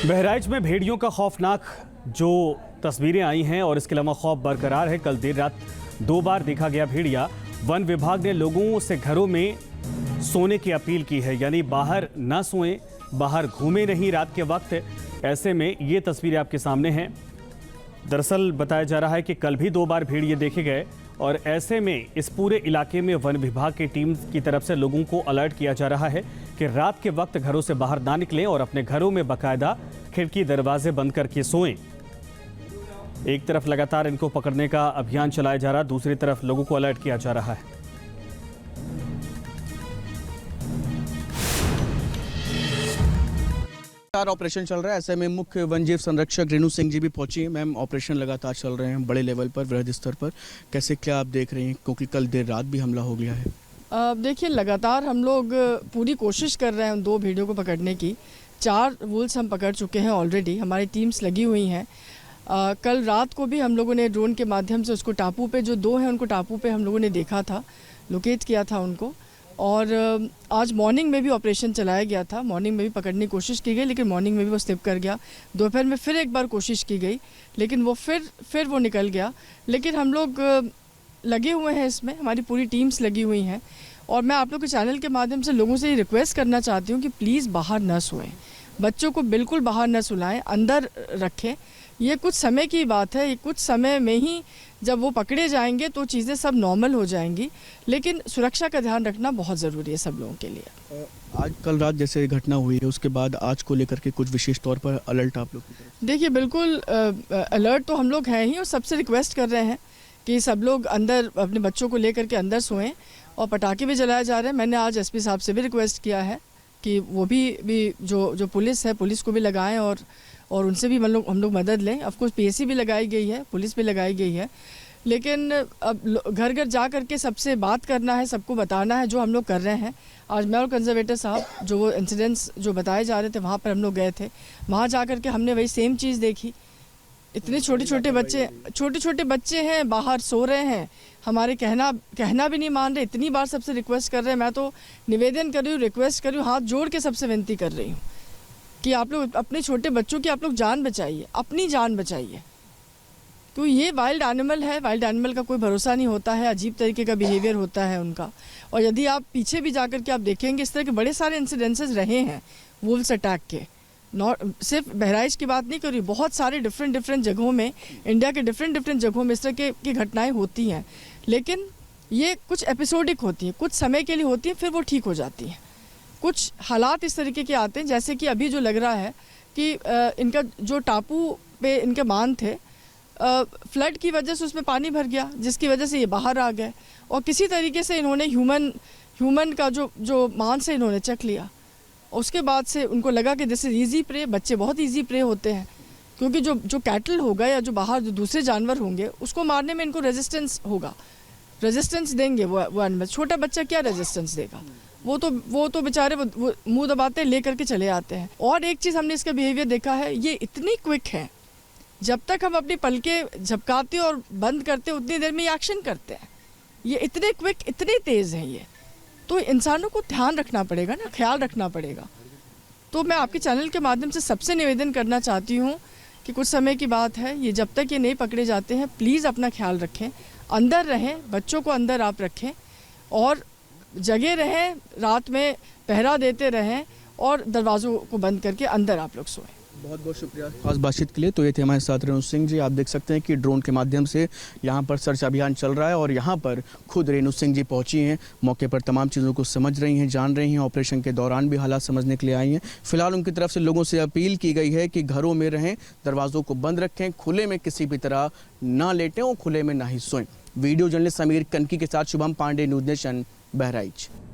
बहराइच में भेड़ियों का खौफनाक जो तस्वीरें आई हैं और इसके अलावा खौफ बरकरार है। कल देर रात 2 बार देखा गया भेड़िया। वन विभाग ने लोगों से घरों में सोने की अपील की है, यानी बाहर ना सोएं, बाहर घूमें नहीं रात के वक्त। ऐसे में ये तस्वीरें आपके सामने हैं। दरअसल बताया जा रहा है कि कल भी 2 बार भेड़िए देखे गए और ऐसे में इस पूरे इलाके में वन विभाग की टीम की तरफ से लोगों को अलर्ट किया जा रहा है कि रात के वक्त घरों से बाहर ना निकलें और अपने घरों में बाकायदा खिड़की दरवाजे बंद करके सोएं। एक तरफ लगातार इनको पकड़ने का अभियान चलाया जा रहा है, दूसरी तरफ लोगों को अलर्ट किया जा रहा है। ऑपरेशन चल रहा है, ऐसे में मुख्य वन्यजीव संरक्षक रेणु सिंह जी भी पहुंची हैं। मैम, ऑपरेशन लगातार चल रहे हैं बड़े लेवल पर, वृहद स्तर पर, कैसे क्या आप देख रहे हैं, क्योंकि कल देर रात भी हमला हो गया है? देखिए, लगातार हम लोग पूरी कोशिश कर रहे हैं उन 2 भेड़ियों को पकड़ने की। 4 वुल्स हम पकड़ चुके हैं ऑलरेडी, हमारी टीम्स लगी हुई हैं। कल रात को भी हम लोगों ने ड्रोन के माध्यम से उसको टापू पे, जो 2 हैं उनको टापू पे हम लोगों ने देखा था, लोकेट किया था उनको। और आज मॉर्निंग में भी ऑपरेशन चलाया गया था। मॉर्निंग में भी पकड़ने की कोशिश की गई, लेकिन मॉर्निंग में भी वो स्लिप कर गया। दोपहर में फिर एक बार कोशिश की गई, लेकिन वो फिर वो निकल गया। लेकिन हम लोग लगे हुए हैं इसमें, हमारी पूरी टीम्स लगी हुई हैं। और मैं आप लोग के चैनल के माध्यम से लोगों से ये रिक्वेस्ट करना चाहती हूँ कि प्लीज़ बाहर न सोएं, बच्चों को बिल्कुल बाहर न सुलाएं, अंदर रखें। ये कुछ समय की बात है, ये कुछ समय में ही जब वो पकड़े जाएंगे तो चीज़ें सब नॉर्मल हो जाएंगी, लेकिन सुरक्षा का ध्यान रखना बहुत ज़रूरी है सब लोगों के लिए। आज कल रात जैसे घटना हुई है, उसके बाद आज को लेकर के कुछ विशेष तौर पर अलर्ट आप लोग? देखिए, बिल्कुल अलर्ट तो हम लोग हैं ही, और सबसे रिक्वेस्ट कर रहे हैं कि सब लोग अंदर अपने बच्चों को लेकर के अंदर सोएं। और पटाखे भी जलाए जा रहे हैं। मैंने आज एसपी साहब से भी रिक्वेस्ट किया है कि वो भी जो पुलिस है, पुलिस को भी लगाएं और उनसे भी हम लोग मदद लें। ऑफकोर्स पीएसी भी लगाई गई है, पुलिस भी लगाई गई है, लेकिन अब घर घर जा करके सबसे बात करना है, सबको बताना है जो हम लोग कर रहे हैं। आज मैं और कंजर्वेटर साहब जो वो इंसिडेंट्स जो बताए जा रहे थे वहाँ पर हम लोग गए थे। वहाँ जा करके हमने वही सेम चीज़ देखी। इतने छोटे छोटे बच्चे हैं, बाहर सो रहे हैं, हमारे कहना भी नहीं मान रहे। इतनी बार सबसे रिक्वेस्ट कर रहे हैं, मैं तो निवेदन कर रही हूँ, रिक्वेस्ट कर रही हूँ, हाथ जोड़ के सबसे विनती कर रही हूँ कि आप लोग अपने छोटे बच्चों की आप लोग जान बचाइए, अपनी जान बचाइए। तो ये वाइल्ड एनिमल है, वाइल्ड एनिमल का कोई भरोसा नहीं होता है, अजीब तरीके का बिहेवियर होता है उनका। और यदि आप पीछे भी जा कर के आप देखेंगे, इस तरह के बड़े सारे इंसिडेंसेस रहे हैं वुल्व्स अटैक के। सिर्फ बहराइच की बात नहीं कर रही, बहुत सारे डिफरेंट जगहों में, इंडिया के डिफरेंट जगहों में इस तरह की घटनाएं होती हैं। लेकिन ये कुछ एपिसोडिक होती हैं, कुछ समय के लिए होती हैं, फिर वो ठीक हो जाती हैं। कुछ हालात इस तरीके के आते हैं, जैसे कि अभी जो लग रहा है कि इनका जो टापू पे इनके बांध थे, फ्लड की वजह से उसमें पानी भर गया, जिसकी वजह से ये बाहर आ गए और किसी तरीके से इन्होंने ह्यूमन का जो मांस है इन्होंने चख लिया। उसके बाद से उनको लगा कि दिस इज ईजी प्रे। बच्चे बहुत ईजी प्रे होते हैं, क्योंकि जो कैटल होगा या जो बाहर जो दूसरे जानवर होंगे उसको मारने में इनको रेजिस्टेंस होगा, रेजिस्टेंस देंगे वो एनिमल। छोटा बच्चा क्या रेजिस्टेंस देगा? वो तो बेचारे वो मुंह दबाते लेकर के चले आते हैं। और एक चीज़ हमने इसका बिहेवियर देखा है, ये इतनी क्विक है, जब तक हम अपनी पलके झपकाते और बंद करते उतनी देर में ये एक्शन करते हैं। ये इतने क्विक, इतने तेज़ हैं ये। तो इंसानों को ध्यान रखना पड़ेगा ना, ख्याल रखना पड़ेगा। तो मैं आपके चैनल के माध्यम से सबसे निवेदन करना चाहती हूँ कि कुछ समय की बात है, ये जब तक ये नहीं पकड़े जाते हैं, प्लीज़ अपना ख्याल रखें, अंदर रहें, बच्चों को अंदर आप रखें और जगे रहें, रात में पहरा देते रहें और दरवाज़ों को बंद करके अंदर आप लोग सोएं। बहुत बहुत शुक्रिया खास बातचीत के लिए। तो ये थे हमारे साथ रेणु सिंह जी। आप देख सकते हैं कि ड्रोन के माध्यम से यहाँ पर सर्च अभियान चल रहा है और यहाँ पर खुद रेणु सिंह जी पहुँची हैं, मौके पर तमाम चीज़ों को समझ रही हैं, जान रही हैं, ऑपरेशन के दौरान भी हालात समझने के लिए आई हैं। फिलहाल उनकी तरफ से लोगों से अपील की गई है कि घरों में रहें, दरवाज़ों को बंद रखें, खुले में किसी भी तरह ना लेटें और खुले में ना ही सोएं। वीडियो जर्नलिस्ट समीर कनकी के साथ शुभम पांडे, न्यूज़ नेशन, बहराइच।